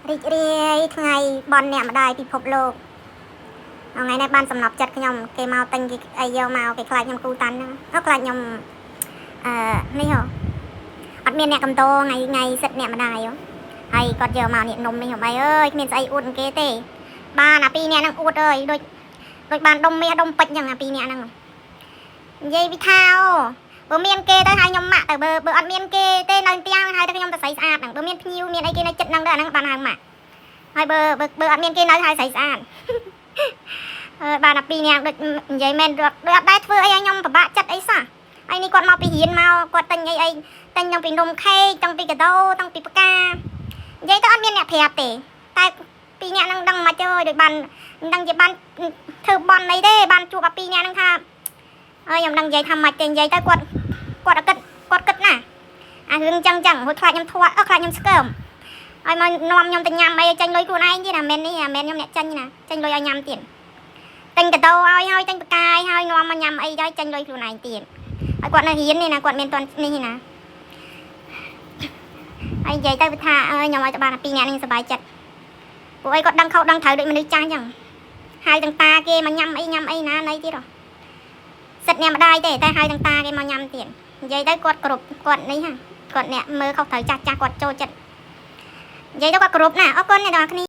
រីករាយថ្ងៃបនអ្នកម្ដាយពិភពលោកថ្ងៃនេះបានសំណប់ចិត្តខ្ញុំគេមកទិញគេអីយកមកគេខ្លាចខ្ញុំគូតាន់ហ្នឹងខ្លាចខ្ញុំនេះហ៎អត់មានអ្នកកំតោថ្ងៃសិតអ្នកម្ដាយហើយគាត់យកមកនេះនំនេះហ៎បាយអើយគ្មានស្អីអួតគេទេបានអាពីរអ្នកហ្នឹងអួតអើយដូចបានដុំមាសដុំពេជ្រចឹងអាពីរអ្នកហ្នឹងនិយាយពីថាបើមានគេទៅឲ្យខ្ញុំម៉ាក់ទៅបើអត់មានគេទេនៅផ្ទះហើយទៅខ្ញុំទៅស្រីស្អាតហ្នឹងបើមានភ្ញៀវមានអីគេនៅចិត្តហ្នឹងទៅអាហ្នឹងបានហៅម៉ាក់ហើយបើអត់មានគេនៅហើយស្រីស្អាតបានអាពីរនាក់ដូចនិយាយមែនដូចអត់ដែរធ្វើអីឲ្យខ្ញុំពិបាកចិត្តអីសោះហើយនេះគាត់មកពីរៀនមកគាត់ទិញអីទិញតាំងពីនំខេកតាំងពីកាដូតាំងពីផ្កានិយាយទៅអត់មានអ្នកប្រាប់ទេតែពីរនាក់ហ្នឹងដឹងមកchơiដូចបានដឹងជាបានធ្វើបន់អីទេបានជួបអាពីរនាក់ហ្នឹងថាហើយខ្ញុំដឹងនិយាយថាម៉េចទេនិយាយទៅគាត់អត់គិតណាអារឿងចឹងហួចខ្លាចខ្ញុំធាត់ខ្លាចខ្ញុំស្កើមហើយមកនាំខ្ញុំទៅញ៉ាំអីចាញ់លុយខ្លួនឯងទៀតណាមែននេះមែនខ្ញុំអ្នកចាញ់ណាចាញ់លុយឲ្យញ៉ាំទៀតទិញកាដូឲ្យហើយទិញផ្កាយហើយនាំមកញ៉ាំអីហើយចាញ់លុយខ្លួនឯងទៀតហើយគាត់នៅរៀននេះណាគាត់មានតន់នេះណាហើយនិយាយទៅថាខ្ញុំឲ្យទៅបានពីរនាក់នេះសប្បាយចិត្តពួកអីគាត់ដឹងខុសដឹងត្រូវដូចមនុស្សចាស់ចឹងហើយទាំងតាគេមកញ៉ាំអីណាណីទៀតសិតអ្នកម្ដាយទេតែហើយទាំងតាគេមកញ៉ាំទៀតនិយាយទៅគាត់គ្រប់គាត់នេះហ่ะគាត់អ្នកមើលខុសត្រូវចាស់គាត់ចូលចិត្តនិយាយទៅគាត់គ្រប់ណាអរគុណអ្នកទាំងអស់គ្នា